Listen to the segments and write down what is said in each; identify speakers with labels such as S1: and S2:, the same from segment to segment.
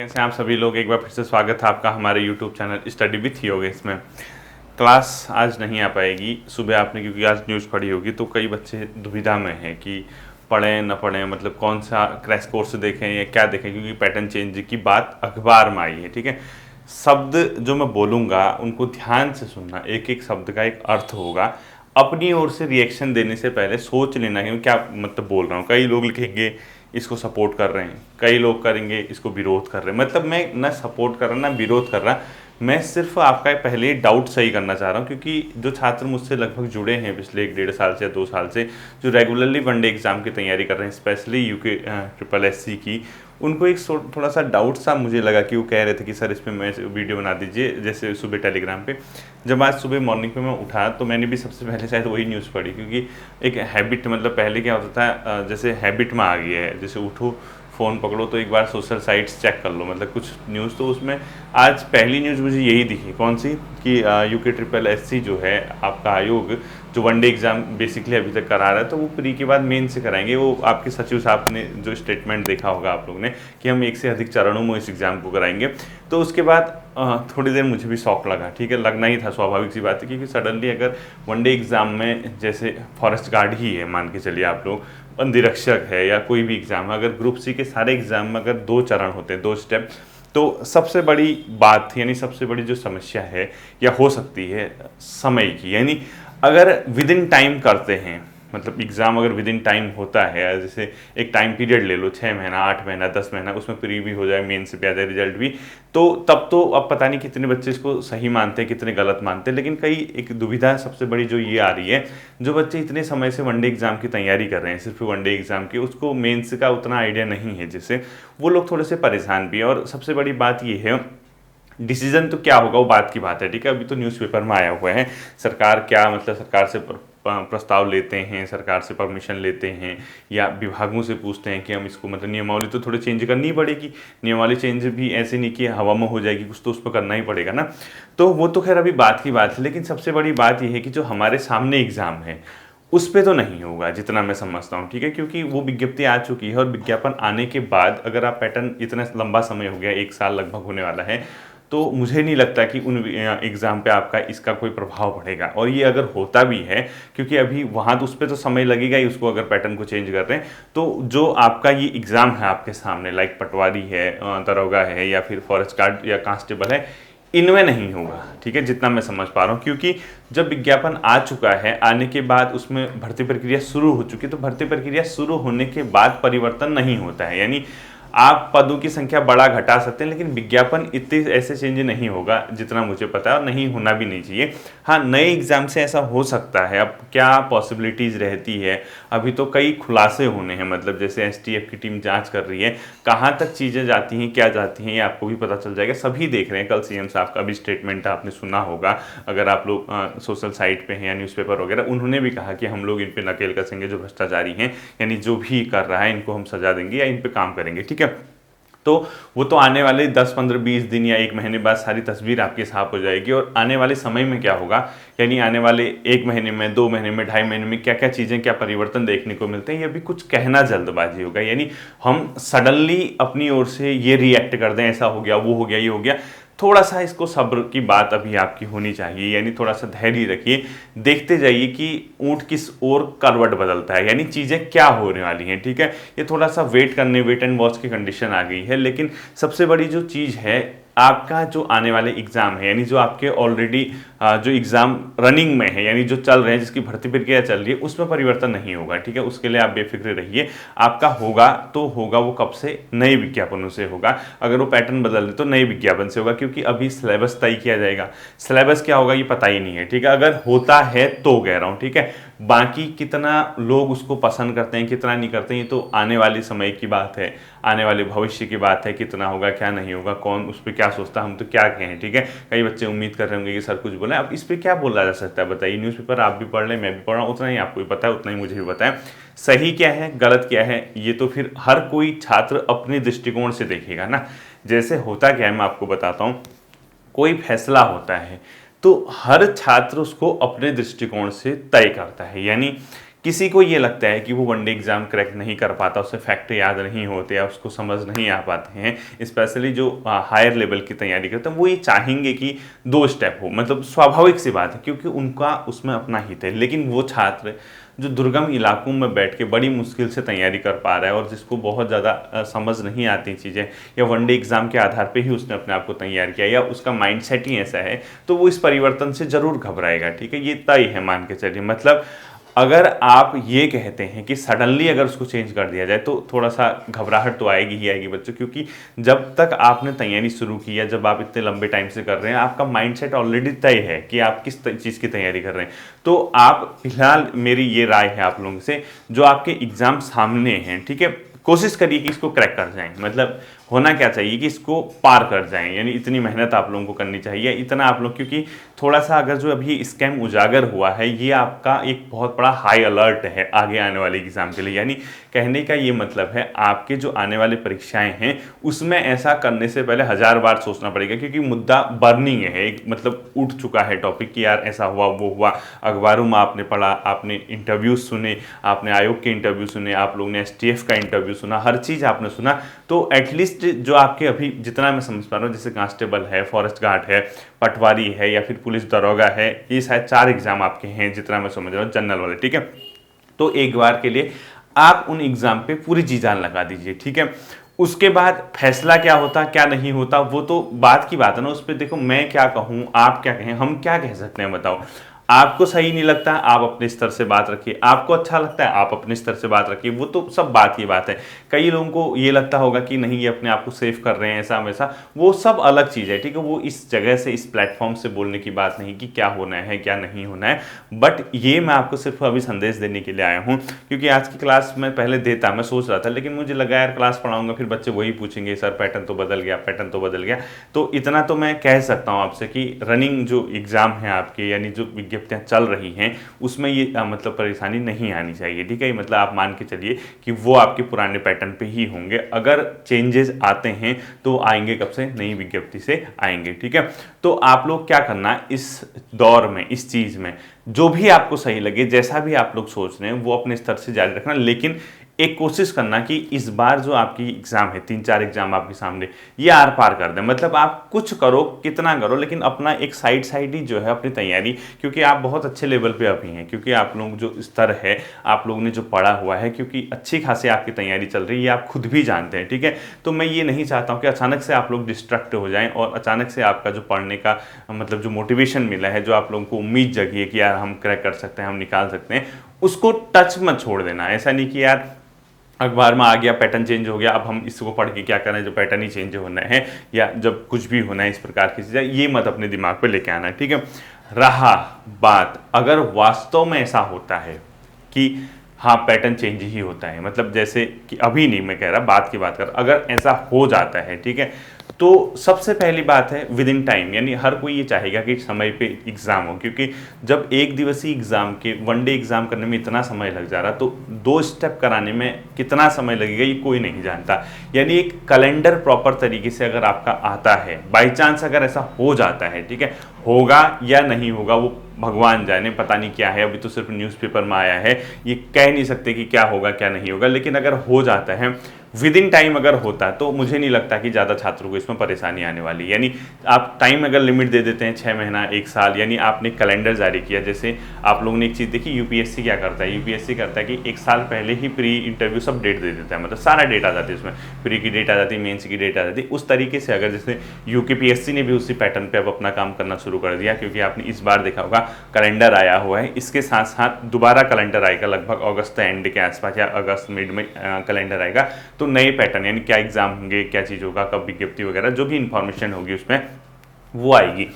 S1: कैसे आप सभी लोग, एक बार फिर से स्वागत है आपका हमारे YouTube channel study with Yogesh में। क्लास आज नहीं आ पाएगी सुबह आपने, क्योंकि आज न्यूज़ पढ़ी होगी तो कई बच्चे दुविधा में हैं कि पढ़ें न पढ़ें, मतलब कौन सा क्रैश कोर्स देखें या क्या देखें, क्योंकि पैटर्न चेंज की बात अखबार में आई है। ठीक है, शब्द जो मैं बोलूँगा उनको ध्यान से सुनना, एक एक शब्द का एक अर्थ होगा। अपनी ओर से रिएक्शन देने से पहले सोच लेना कि मैं क्या मतलब बोल रहा हूँ। कई लोग लिखेंगे इसको सपोर्ट कर रहे हैं, कई लोग करेंगे इसको विरोध कर रहे हैं। मतलब मैं ना सपोर्ट कर रहा ना विरोध कर रहा, मैं सिर्फ आपका पहले डाउट सही करना चाह रहा हूँ। क्योंकि जो छात्र मुझसे लगभग जुड़े हैं पिछले 1-1.5 साल से या 2 साल से, जो रेगुलरली वनडे एग्ज़ाम की तैयारी कर रहे हैं, स्पेशली यूके ट्रिपल एससी की, उनको एक थोड़ा सा डाउट सा मुझे लगा कि वो कह रहे थे कि सर इस पर मैं वीडियो बना दीजिए, जैसे सुबह टेलीग्राम पे। जब आज सुबह मॉर्निंग पे मैं उठा तो मैंने भी सबसे पहले शायद वही न्यूज़ पढ़ी, क्योंकि एक हैबिट, मतलब पहले क्या होता था, जैसे हैबिट में आ गया है, जैसे उठो फ़ोन पकड़ो तो एक बार सोशल साइट्स चेक कर लो, मतलब कुछ न्यूज़। तो उसमें आज पहली न्यूज़ मुझे यही दिखी, कौन सी, कि यूके ट्रिपल एससी जो है आपका आयोग, जो वनडे एग्ज़ाम बेसिकली अभी तक करा रहा है, तो वो प्री के बाद मेन से कराएंगे। वो आपके सचिव साहब ने जो स्टेटमेंट देखा होगा आप लोगों ने कि हम 1 से अधिक चरणों में इस एग्ज़ाम को कराएंगे। तो उसके बाद थोड़ी देर मुझे भी शौक लगा। ठीक है, लगना ही था, स्वाभाविक सी बात है, क्योंकि सडनली अगर वनडे एग्ज़ाम में जैसे फॉरेस्ट गार्ड ही है, मान के चलिए आप लोग, वनरक्षक है या कोई भी एग्ज़ाम है, अगर ग्रुप सी के सारे एग्ज़ाम में अगर 2 चरण होते हैं, 2 स्टेप, तो सबसे बड़ी बात यानी सबसे बड़ी जो समस्या है या हो सकती है समय की, यानी अगर विद इन टाइम करते हैं, मतलब एग्ज़ाम अगर विद इन टाइम होता है, जैसे एक टाइम पीरियड ले लो, 6 महीना, 8 महीना, 10 महीना, उसमें प्री भी हो जाए, मेन से भी आ जाए, रिजल्ट भी, तो तब तो अब पता नहीं कितने बच्चे इसको सही मानते हैं, कितने गलत मानते हैं। लेकिन कई एक दुविधा सबसे बड़ी जो ये आ रही है, जो बच्चे इतने समय से वनडे एग्ज़ाम की तैयारी कर रहे हैं, सिर्फ वनडे एग्ज़ाम की, उसको मेंस का उतना आइडिया नहीं है, जिससे वो लोग थोड़े से परेशान भी है। और सबसे बड़ी बात ये है, डिसीजन तो क्या होगा वो बात की बात है। ठीक है, अभी तो न्यूज़पेपर में आया हुआ है, सरकार क्या, मतलब सरकार से प्रस्ताव लेते हैं, सरकार से परमिशन लेते हैं या विभागों से पूछते हैं कि हम इसको, मतलब नियमावली तो थोड़े चेंज करनी पड़ेगी। नियमावली चेंज भी ऐसे नहीं कि हवा में हो जाएगी, कुछ तो उस पर करना ही पड़ेगा ना। तो वो तो खैर अभी बात की बात है, लेकिन सबसे बड़ी बात यह है कि जो हमारे सामने एग्ज़ाम है उस पर तो नहीं होगा, जितना मैं समझता हूँ। ठीक है, क्योंकि वो विज्ञप्ति आ चुकी है, और विज्ञापन आने के बाद अगर आप पैटर्न, इतना लंबा समय हो गया, 1 साल लगभग होने वाला है, तो मुझे नहीं लगता कि उन एग्ज़ाम पे आपका इसका कोई प्रभाव पड़ेगा। और ये अगर होता भी है, क्योंकि अभी वहाँ तो उस पर तो समय लगेगा ही, उसको अगर पैटर्न को चेंज कर रहे हैं, तो जो आपका ये एग्ज़ाम है आपके सामने, लाइक पटवारी है, दरोगा है, या फिर फॉरेस्ट गार्ड या कांस्टेबल है, इनमें नहीं होगा। ठीक है, जितना मैं समझ पा रहा हूँ, क्योंकि जब विज्ञापन आ चुका है, आने के बाद उसमें भर्ती प्रक्रिया शुरू हो चुकी है, तो भर्ती प्रक्रिया शुरू होने के बाद परिवर्तन नहीं होता है। यानी आप पदों की संख्या बढ़ा घटा सकते हैं, लेकिन विज्ञापन इतने ऐसे चेंज नहीं होगा, जितना मुझे पता है, और नहीं होना भी नहीं चाहिए। हाँ, नए एग्ज़ाम से ऐसा हो सकता है। अब क्या पॉसिबिलिटीज़ रहती है, अभी तो कई खुलासे होने हैं, मतलब जैसे एसटीएफ की टीम जांच कर रही है, कहाँ तक चीज़ें जाती हैं, क्या जाती हैं, ये आपको भी पता चल जाएगा। सभी देख रहे हैं, कल सीएम साहब का भी स्टेटमेंट आपने सुना होगा, अगर आप लोग सोशल साइट पे हैं या न्यूज़पेपर वगैरह, उन्होंने भी कहा कि हम लोग इन पर नकेल कसेंगे, जो भ्रष्टाचारी हैं, यानी जो भी कर रहा है इनको हम सजा देंगे या इन पर काम करेंगे। ठीक है, तो वो तो आने वाले 10, 15, 20 दिन या 1 महीने बाद सारी तस्वीर आपके साफ हो जाएगी। और आने वाले समय में क्या होगा, यानी आने वाले 1 महीने में, 2 महीने में, 2.5 महीने में क्या क्या चीज़ें, क्या परिवर्तन देखने को मिलते हैं, ये भी कुछ कहना जल्दबाजी होगा। यानी हम सडनली अपनी ओर से ये रिएक्ट कर दें, ऐसा हो गया, वो हो गया, ये हो गया। थोड़ा सा इसको सब्र की बात अभी आपकी होनी चाहिए, यानी थोड़ा सा धैर्य रखिए, देखते जाइए कि ऊंट किस ओर करवट बदलता है, यानी चीज़ें क्या होने वाली हैं। ठीक है, ये थोड़ा सा वेट एंड वॉच की कंडीशन आ गई है। लेकिन सबसे बड़ी जो चीज़ है, आपका जो आने वाले एग्ज़ाम है, यानी जो आपके ऑलरेडी जो एग्ज़ाम रनिंग में है, यानी जो चल रहे हैं, जिसकी भर्ती प्रक्रिया चल रही है, उसमें परिवर्तन नहीं होगा। ठीक है, उसके लिए आप बेफिक्र रहिए। आपका होगा तो होगा, वो कब से, नए विज्ञापनों से होगा। अगर वो पैटर्न बदल दे तो नए विज्ञापन से होगा, क्योंकि अभी सिलेबस तय किया जाएगा। सिलेबस क्या होगा ये पता ही नहीं है। ठीक है, अगर होता है तो कह रहा हूँ। ठीक है, बाकी कितना लोग उसको पसंद करते हैं, कितना नहीं करते हैं, ये तो आने वाले समय की बात है, आने वाले भविष्य की बात है। कितना होगा, क्या नहीं होगा, कौन उस पर क्या सोचता है, हम तो क्या कहें। ठीक है, कई बच्चे उम्मीद कर रहे होंगे कि सर कुछ बोले, अब इस पर क्या बोला जा सकता है बताइए। न्यूज़पेपर आप भी पढ़ लें, मैं भी पढ़ रहा हूँ, उतना ही आपको भी पता है, उतना ही मुझे भी पता है। सही क्या है, गलत क्या है, ये तो फिर हर कोई छात्र अपने दृष्टिकोण से देखेगा ना। जैसे होता क्या है, मैं आपको बताता हूँ, कोई फैसला होता है तो हर छात्र उसको अपने दृष्टिकोण से तय करता है। यानी किसी को ये लगता है कि वो वनडे एग्जाम क्रैक नहीं कर पाता, उसे फैक्ट याद नहीं होते या उसको समझ नहीं आ पाते हैं, स्पेशली जो हायर लेवल की तैयारी करते हैं वो ये चाहेंगे कि 2 स्टेप हो, मतलब स्वाभाविक सी बात है क्योंकि उनका उसमें अपना हित है। लेकिन वो छात्र जो दुर्गम इलाकों में बैठ के बड़ी मुश्किल से तैयारी कर पा रहा है और जिसको बहुत ज़्यादा समझ नहीं आती चीज़ें, या वनडे एग्जाम के आधार पे ही उसने अपने आप को तैयार किया या उसका माइंडसेट ही ऐसा है, तो वो इस परिवर्तन से ज़रूर घबराएगा। ठीक है, ये तय है, मान के चलिए। मतलब अगर आप ये कहते हैं कि सडनली अगर उसको चेंज कर दिया जाए तो थोड़ा सा घबराहट तो आएगी ही आएगी बच्चों, क्योंकि जब तक आपने तैयारी शुरू की है, जब आप इतने लंबे टाइम से कर रहे हैं, आपका माइंडसेट ऑलरेडी तय है कि आप किस चीज़ की तैयारी कर रहे हैं। तो आप फिलहाल, मेरी ये राय है आप लोगों से, जो आपके एग्जाम सामने हैं, ठीक है, कोशिश करिए कि इसको क्रैक कर जाएं। मतलब होना क्या चाहिए कि इसको पार कर जाएं, यानी इतनी मेहनत आप लोगों को करनी चाहिए, इतना आप लोग, क्योंकि थोड़ा सा अगर जो अभी स्कैम उजागर हुआ है ये आपका एक बहुत बड़ा हाई अलर्ट है आगे आने वाले एग्जाम के लिए। यानी कहने का ये मतलब है आपके जो आने वाले परीक्षाएं हैं उसमें ऐसा करने से पहले 1000 बार सोचना पड़ेगा, क्योंकि मुद्दा बर्निंग है, एक मतलब उठ चुका है टॉपिक कि यार ऐसा हुआ वो हुआ, अखबारों में आपने पढ़ा, आपने इंटरव्यू सुने, आपने आयोग के इंटरव्यू सुने, आप लोगों ने STF का इंटरव्यू सुना, हर चीज़ आपने सुना। तो एटलीस्ट जो आपके अभी जितना मैं समझ पा रहा हूँ, जैसे कांस्टेबल है, फॉरेस्ट गार्ड है, पटवारी है या फिर पुलिस दरोगा है, ये शायद 4 एग्जाम आपके हैं जितना मैं समझ रहा हूँ, जनरल वाले। ठीक है, तो एक बार के लिए आप उन एग्जाम पे पूरी जी जान लगा दीजिए। ठीक है, उसके बाद फैसला क्या होता क्या नहीं होता वो तो बात की बात है ना, उस पर देखो मैं क्या कहूँ, आप क्या कहें, हम क्या कह सकते हैं, बताओ। आपको सही नहीं लगता आप अपने स्तर से बात रखिए, आपको अच्छा लगता है आप अपने स्तर से बात रखिए, वो तो सब बात की बात है। कई लोगों को ये लगता होगा कि नहीं ये अपने आप को सेफ कर रहे हैं, ऐसा वैसा, वो सब अलग चीज़ है। ठीक है, वो इस जगह से, इस प्लेटफॉर्म से बोलने की बात नहीं कि क्या होना है क्या नहीं होना है। बट ये मैं आपको सिर्फ अभी संदेश देने के लिए आया हूँ, क्योंकि आज की क्लास में पहले देता, मैं सोच रहा था, लेकिन मुझे लगा यार क्लास पढ़ाऊंगा फिर बच्चे वही पूछेंगे सर पैटर्न तो बदल गया, पैटर्न तो बदल गया। तो इतना तो मैं कह सकता हूँ आपसे कि रनिंग जो एग्ज़ाम है आपके, यानी जो विज्ञप्तियाँ चल रही हैं उसमें ये मतलब परेशानी नहीं आनी चाहिए। ठीक है, मतलब आप मान के चलिए कि वो आपके पुराने पैटर्न पे ही होंगे। अगर चेंजेस आते हैं तो आएंगे कब से, नई विज्ञप्ति से आएंगे। ठीक है, तो आप लोग क्या करना इस दौर में, इस चीज़ में जो भी आपको सही लगे, जैसा भी आप लोग सोच रहे हैं वो अपने स्तर से जारी रखना, लेकिन एक कोशिश करना कि इस बार जो आपकी एग्जाम है, 3-4 एग्जाम आपके सामने, ये आर पार कर दें। मतलब आप कुछ करो, कितना करो, लेकिन अपना एक साइड ही जो है अपनी तैयारी, क्योंकि आप बहुत अच्छे लेवल पे अभी हैं, क्योंकि आप लोग जो स्तर है, आप लोगों ने जो पढ़ा हुआ है, क्योंकि अच्छी खासी आपकी तैयारी चल रही है, ये आप खुद भी जानते हैं। ठीक है, तो मैं ये नहीं चाहता हूँ कि अचानक से आप लोग डिस्ट्रैक्ट हो जाएं और अचानक से आपका जो पढ़ने का मतलब जो मोटिवेशन मिला है, जो आप लोगों को उम्मीद जगी है कि यार हम क्रैक कर सकते हैं, हम निकाल सकते हैं, उसको टच मत छोड़ देना। ऐसा नहीं कि यार अखबार में आ गया, पैटर्न चेंज हो गया, अब हम इसको पढ़ के क्या करें, जो पैटर्न ही चेंज होना है या जब कुछ भी होना है इस प्रकार की चीज़ें, ये मत अपने दिमाग पे लेके आना है। ठीक है, रहा बात अगर वास्तव में ऐसा होता है कि हाँ पैटर्न चेंज ही होता है, मतलब जैसे कि अभी नहीं मैं कह रहा, बात की बात कर, अगर ऐसा हो जाता है, ठीक है, तो सबसे पहली बात है विद इन टाइम, यानी हर कोई ये चाहेगा कि समय पे एग्जाम हो, क्योंकि जब एक दिवसीय एग्जाम के वनडे एग्जाम करने में इतना समय लग जा रहा, तो 2 स्टेप कराने में कितना समय लगेगा ये कोई नहीं जानता। यानी एक कैलेंडर प्रॉपर तरीके से अगर आपका आता है, बाई चांस अगर ऐसा हो जाता है, ठीक है, होगा या नहीं होगा वो भगवान जाने, पता नहीं क्या है, अभी तो सिर्फ न्यूज़पेपर में आया है, ये कह नहीं सकते कि क्या होगा क्या नहीं होगा, लेकिन अगर हो जाता है विद इन टाइम अगर होता है तो मुझे नहीं लगता कि ज़्यादा छात्रों को इसमें परेशानी आने वाली है। यानी आप टाइम अगर लिमिट दे देते हैं 6 महीना 1 साल, यानी आपने कैलेंडर जारी किया, जैसे आप लोगों ने एक चीज़ देखी यूपीएससी क्या करता है, यूपीएससी करता है कि 1 साल पहले ही प्री इंटरव्यू सब डेट दे देता है, मतलब सारा डेट आ जाती है उसमें, प्री की डेट आ जाती है, मेंस की डेट आ जाती है। उस तरीके से अगर जैसे यूकेपीएससी ने भी उसी पैटर्न पर अब अपना काम करना शुरू कर दिया, क्योंकि आपने इस बार देखा होगा कैलेंडर आया हुआ है, इसके साथ साथ दोबारा कैलेंडर आएगा लगभग अगस्त एंड के आसपास या अगस्त मिड में कैलेंडर आएगा, तो नए पैटर्न यानी क्या एग्जाम होंगे, क्या चीज़ होगा, कब विज्ञप्ति वगैरह जो भी इंफॉर्मेशन होगी उसमें वो आएगी।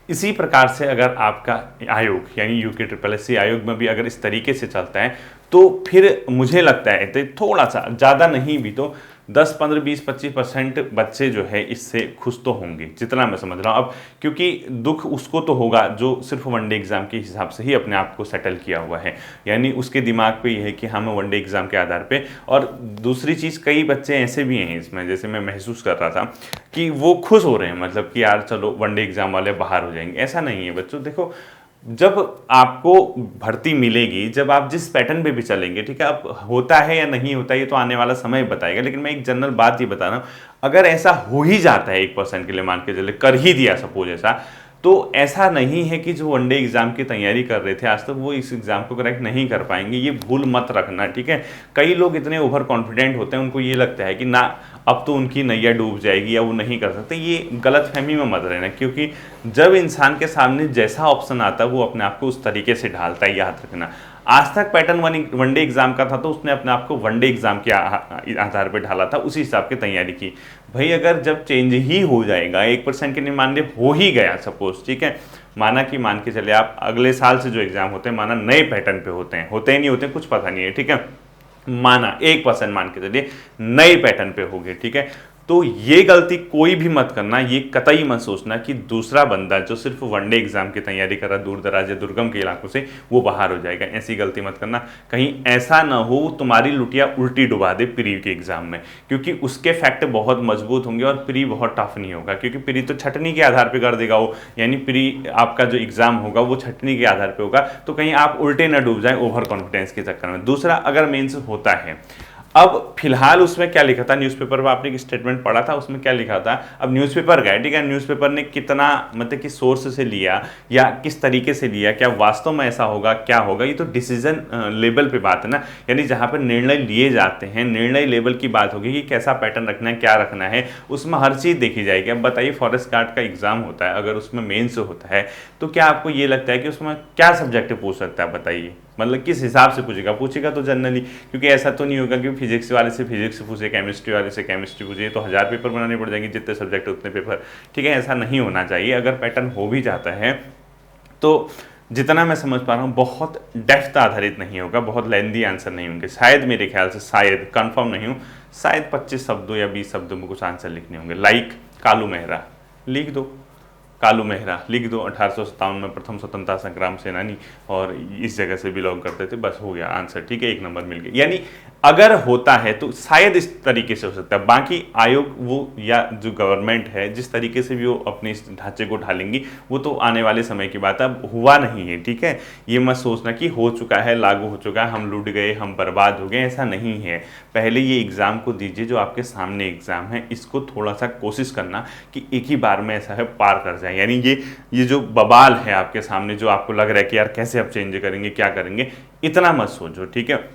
S1: इसी प्रकार से अगर आपका आयोग यानी UKSSC आयोग में भी अगर इस तरीके से चलता है तो फिर मुझे लगता है तो थोड़ा सा ज़्यादा नहीं भी तो 10, 15, 20, 25% बच्चे जो है इससे खुश तो होंगे, जितना मैं समझ रहा हूँ अब, क्योंकि दुख उसको तो होगा जो सिर्फ वनडे एग्जाम के हिसाब से ही अपने आप को सेटल किया हुआ है, यानी उसके दिमाग पे ये है कि हम वनडे एग्जाम के आधार पे। और दूसरी चीज़, कई बच्चे ऐसे भी हैं इसमें, जैसे मैं महसूस कर रहा था कि वो खुश हो रहे हैं, मतलब कि यार चलो वनडे एग्जाम वाले बाहर हो जाएंगे, ऐसा नहीं है बच्चों। देखो जब आपको भर्ती मिलेगी, जब आप जिस पैटर्न पे भी चलेंगे, ठीक है, अब होता है या नहीं होता है ये तो आने वाला समय बताएगा, लेकिन मैं एक जनरल बात ये बता रहा हूँ, अगर ऐसा हो ही जाता है 1% के लिए, मान के चले कर ही दिया सपोज ऐसा, तो ऐसा नहीं है कि जो वनडे एग्जाम की तैयारी कर रहे थे आज तक वो इस एग्जाम को करेक्ट नहीं कर पाएंगे, ये भूल मत रखना, ठीक है। कई लोग इतने ओवर कॉन्फिडेंट होते हैं, उनको ये लगता है कि ना अब तो उनकी नैया डूब जाएगी या वो नहीं कर सकते, ये गलत फहमी में मत रहना, क्योंकि जब इंसान के सामने जैसा ऑप्शन आता है वो अपने आप को उस तरीके से ढालता है, याद रखना। आज तक पैटर्न वनडे एग्जाम का था तो उसने अपने आप को वनडे एग्जाम के आधार पर ढाला था, उसी हिसाब की तैयारी की। भाई अगर जब चेंज ही हो जाएगा 1% के लिए, मान लिया हो ही गया सपोज, ठीक है, माना कि मान के चले आप अगले साल से जो एग्जाम होते हैं, माना नए पैटर्न पे होते हैं, होते ही नहीं होते कुछ पता नहीं है, ठीक है, माना 1% मान के चलिए नए पैटर्न पे हो गए, ठीक है, तो ये गलती कोई भी मत करना, ये कतई मत सोचना कि दूसरा बंदा जो सिर्फ वनडे एग्जाम की तैयारी कर रहा है दूर दराज या दुर्गम के इलाकों से, वो बाहर हो जाएगा, ऐसी गलती मत करना। कहीं ऐसा ना हो तुम्हारी लुटिया उल्टी डुबा दे प्री के एग्जाम में, क्योंकि उसके फैक्ट बहुत मजबूत होंगे और प्री बहुत टफ नहीं होगा, क्योंकि प्री तो छटनी के आधार पर कर देगा वो, यानी प्री आपका जो एग्जाम होगा वो छटनी के आधार पर होगा, तो कहीं आप उल्टे ना डूब जाए ओवर कॉन्फिडेंस के चक्कर में। दूसरा, अगर मेंस होता है, अब फिलहाल उसमें क्या लिखा था न्यूज़पेपर में, आपने एक स्टेटमेंट पढ़ा था, उसमें क्या लिखा था, अब न्यूज़पेपर गए, ठीक है, न्यूज़पेपर ने कितना मतलब किस सोर्स से लिया या किस तरीके से लिया, क्या वास्तव में ऐसा होगा, क्या होगा, ये तो डिसीजन लेवल पे बात है ना, यानी जहाँ पर निर्णय लिए जाते हैं, निर्णय लेवल की बात होगी कि कैसा पैटर्न रखना है, क्या रखना है, उसमें हर चीज़ देखी जाएगी। अब बताइए फॉरेस्ट गार्ड का एग्जाम होता है, अगर उसमें मेन्स होता है तो क्या आपको ये लगता है कि उसमें क्या सब्जेक्ट पूछ सकता है, बताइए, मतलब किस हिसाब से पूछेगा तो जनरली, क्योंकि ऐसा तो नहीं होगा कि फिजिक्स वाले से फिजिक्स पूछे, केमिस्ट्री वाले से केमिस्ट्री पूछे, तो 1000 पेपर बनाने पड़ जाएंगे, जितने सब्जेक्ट उतने पेपर, ठीक है, ऐसा नहीं होना चाहिए। अगर पैटर्न हो भी जाता है तो जितना मैं समझ पा रहा हूँ बहुत डेप्थ आधारित नहीं होगा, बहुत लेंदी आंसर नहीं होंगे शायद, मेरे ख्याल से, शायद कंफर्म नहीं हूँ, शायद 25 शब्दों या 20 शब्दों में कुछ आंसर लिखने होंगे, लाइक कालू मेहरा लिख दो, कालू मेहरा लिख दो, 1857 में प्रथम स्वतंत्रता संग्राम सेनानी और इस जगह से बिलोंग करते थे, बस हो गया आंसर, ठीक है, 1 नंबर मिल गया। यानी अगर होता है तो शायद इस तरीके से हो सकता है, बाकी आयोग वो या जो गवर्नमेंट है जिस तरीके से भी वो अपने इस ढांचे को ढालेंगी वो तो आने वाले समय की बात है, अब हुआ नहीं है, ठीक है, ये मत सोचना कि हो चुका है, लागू हो चुका है, हम लूट गए, हम बर्बाद हो गए, ऐसा नहीं है। पहले ये एग्ज़ाम को दीजिए जो आपके सामने एग्ज़ाम है, इसको थोड़ा सा कोशिश करना कि एक ही बार में ऐसा है पार कर जाए, यानी ये जो बवाल है आपके सामने जो आपको लग रहा है कि यार कैसे अब चेंज करेंगे, क्या करेंगे, इतना मत सोचो, ठीक है।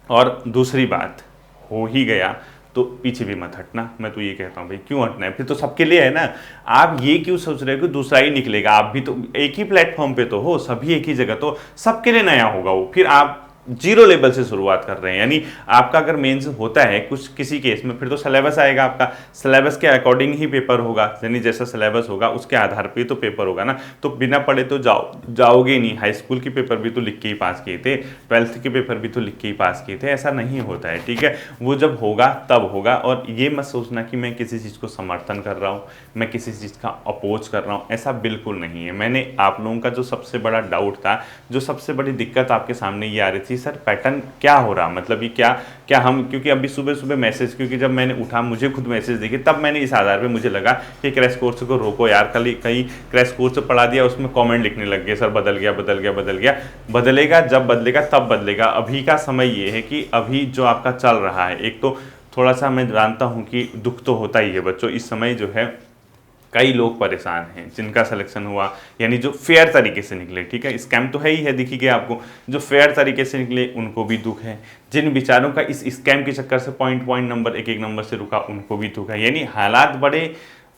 S1: और दूसरी बात, हो ही गया तो पीछे भी मत हटना, मैं तो ये कहता हूँ भाई क्यों हटना है, फिर तो सबके लिए है ना, आप ये क्यों सोच रहे हो कि दूसरा ही निकलेगा, आप भी तो एक ही प्लेटफॉर्म पे तो हो, सभी एक ही जगह, तो सबके लिए नया होगा वो, फिर आप जीरो लेवल से शुरुआत कर रहे हैं। यानी आपका अगर मेंस होता है कुछ किसी केस में, फिर तो सिलेबस आएगा, आपका सिलेबस के अकॉर्डिंग ही पेपर होगा, यानी जैसा सिलेबस होगा उसके आधार पे तो पेपर होगा ना, तो बिना पढ़े तो जाओगे नहीं। हाई स्कूल के पेपर भी तो लिख के ही पास किए थे, 12th के पेपर भी तो लिख के ही पास किए थे, ऐसा नहीं होता है, ठीक है, वो जब होगा तब होगा। और ये मत सोचना कि मैं किसी चीज़ को समर्थन कर रहा हूँ, मैं किसी चीज़ का अपोज कर रहा हूँ, ऐसा बिल्कुल नहीं है। मैंने आप लोगों का जो सबसे बड़ा डाउट था, जो सबसे बड़ी दिक्कत आपके सामने ये आ रही थी, सर पैटर्न क्या हो रहा, मतलब ये क्या हम, क्योंकि अभी सुबह सुबह मैसेज, क्योंकि जब मैंने उठा मुझे खुद मैसेज दिखे, तब मैंने इस आधार पे मुझे लगा कि क्रैश कोर्स को रोको यार, कहीं क्रैश कोर्स पढ़ा दिया उसमें कमेंट लिखने लग गए, सर बदल गया, बदलेगा जब बदलेगा तब बदलेगा। अभी का समय ये है कि अभी जो आपका चल रहा है, एक तो थोड़ा सा मैं जानता हूँ कि दुख तो होता ही है बच्चों, इस समय जो है कई लोग परेशान हैं जिनका सिलेक्शन हुआ, यानी जो फेयर तरीके से निकले, ठीक है, स्कैम तो है ही है, दिखी गया आपको, जो फेयर तरीके से निकले उनको भी दुख है, जिन बेचारों का इस स्कैम के चक्कर से पॉइंट नंबर एक नंबर से रुका उनको भी दुख है। यानी हालात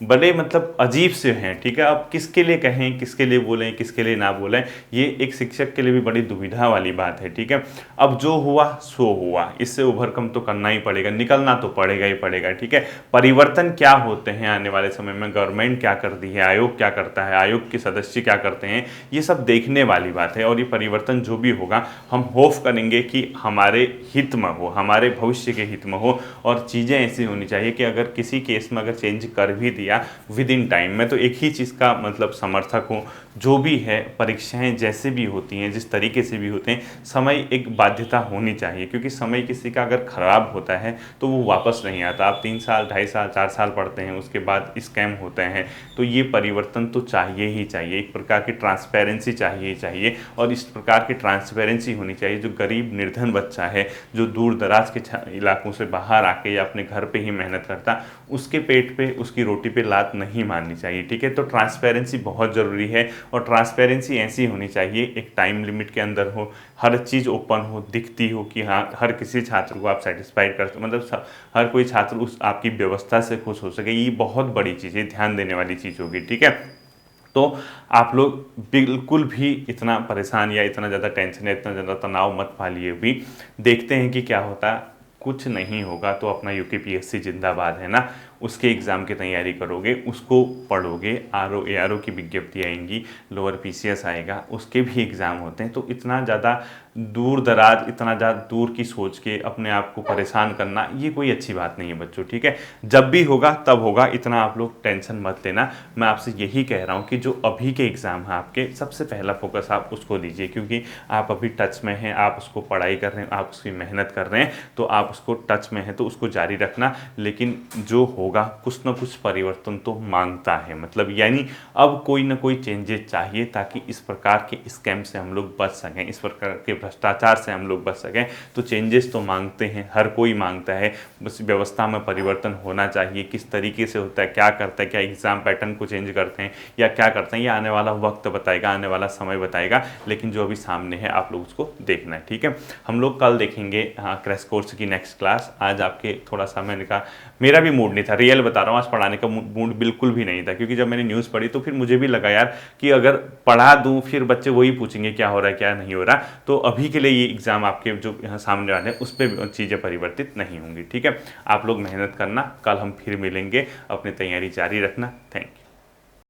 S1: बड़े मतलब अजीब से हैं, ठीक है। अब किसके लिए कहें, किसके लिए बोलें, किसके लिए ना बोलें, ये एक शिक्षक के लिए भी बड़ी दुविधा वाली बात है, ठीक है। अब जो हुआ सो हुआ, इससे ओवरकम तो करना ही पड़ेगा, निकलना तो पड़ेगा ही पड़ेगा, ठीक है। परिवर्तन क्या होते हैं आने वाले समय में, गवर्नमेंट क्या करती है, आयोग क्या करता है, आयोग के सदस्य क्या करते हैं, ये सब देखने वाली बात है। और ये परिवर्तन जो भी होगा हम होप करेंगे कि हमारे हित में हो, हमारे भविष्य के हित में हो, और चीज़ें ऐसी होनी चाहिए कि अगर किसी केस में अगर चेंज कर भी दिया या विद इन टाइम। मैं तो एक ही चीज़ का मतलब समर्थक हूँ, जो भी है परीक्षाएं जैसे भी होती हैं, जिस तरीके से भी होते हैं, समय एक बाध्यता होनी चाहिए, क्योंकि समय किसी का अगर ख़राब होता है तो वो वापस नहीं आता। आप 3 साल 2.5 साल 4 साल पढ़ते हैं, उसके बाद स्कैम होते हैं, तो ये परिवर्तन तो चाहिए ही चाहिए। एक प्रकार की ट्रांसपेरेंसी चाहिए ही चाहिए, और इस प्रकार की ट्रांसपेरेंसी होनी चाहिए। जो गरीब निर्धन बच्चा है, जो दूर दराज के इलाकों से बाहर आके या अपने घर पे ही मेहनत करता, उसके पेट पे, उसकी रोटी पे लात नहीं मारनी चाहिए। ठीक है, तो ट्रांसपेरेंसी बहुत ज़रूरी है, और ट्रांसपेरेंसी ऐसी होनी चाहिए, एक टाइम लिमिट के अंदर हो, हर चीज़ ओपन हो, दिखती हो कि हाँ हर किसी छात्र को आप सेटिस्फाइड कर, मतलब हर कोई छात्र उस आपकी व्यवस्था से खुश हो सके। ये बहुत बड़ी चीज़ है, ध्यान देने वाली चीज़ होगी। ठीक है, तो आप लोग बिल्कुल भी इतना परेशान या इतना ज़्यादा टेंशन या इतना ज़्यादा तनाव मत पालिए। भी देखते हैं कि क्या होता है। कुछ नहीं होगा तो अपना यूकेपीएससी जिंदाबाद है ना, उसके एग्ज़ाम की तैयारी करोगे, उसको पढ़ोगे, आरओ एआरओ की विज्ञप्ति आएंगी, लोअर पीसीएस आएगा, उसके भी एग्ज़ाम होते हैं। तो इतना ज़्यादा दूर दराज, इतना ज़्यादा दूर की सोच के अपने आप को परेशान करना, ये कोई अच्छी बात नहीं है बच्चों। ठीक है, जब भी होगा तब होगा, इतना आप लोग टेंशन मत लेना। मैं आपसे यही कह रहा हूँ कि जो अभी के एग्ज़ाम हैं आपके, सबसे पहला फोकस आप उसको दीजिए, क्योंकि आप अभी टच में हैं, आप उसको पढ़ाई कर रहे हैं, आप उसकी मेहनत कर रहे हैं, तो आप उसको टच में हैं तो उसको जारी रखना। लेकिन जो होगा कुछ ना कुछ परिवर्तन तो मांगता है, मतलब यानी अब कोई ना कोई चेंजेस चाहिए, ताकि इस प्रकार के स्कैम से हम लोग बच सकें, इस प्रकार के भ्रष्टाचार से हम लोग बच सकें। तो चेंजेस तो मांगते हैं, हर कोई मांगता है, बस व्यवस्था में परिवर्तन होना चाहिए। किस तरीके से होता है, क्या करता है, क्या एग्ज़ाम पैटर्न को चेंज करते हैं या क्या करते हैं, ये आने वाला वक्त बताएगा, आने वाला समय बताएगा। लेकिन जो अभी सामने है आप लोग उसको देखना है। ठीक है, हम लोग कल देखेंगे क्रैश कोर्स की नेक्स्ट क्लास। आज आपके थोड़ा सा मैंने कहा, मेरा भी मूड नहीं था, रियल बता रहा हूँ, आज पढ़ाने का मूड बिल्कुल भी नहीं था, क्योंकि जब मैंने न्यूज़ पढ़ी तो फिर मुझे भी लगा यार कि अगर पढ़ा दूँ फिर बच्चे वही पूछेंगे क्या हो रहा है क्या नहीं हो रहा। तो अभी के लिए ये एग्ज़ाम आपके जो यहाँ सामने वाले हैं उस पर चीज़ें परिवर्तित नहीं होंगी। ठीक है, आप लोग मेहनत करना, कल हम फिर मिलेंगे, अपनी तैयारी जारी रखना। Thank you.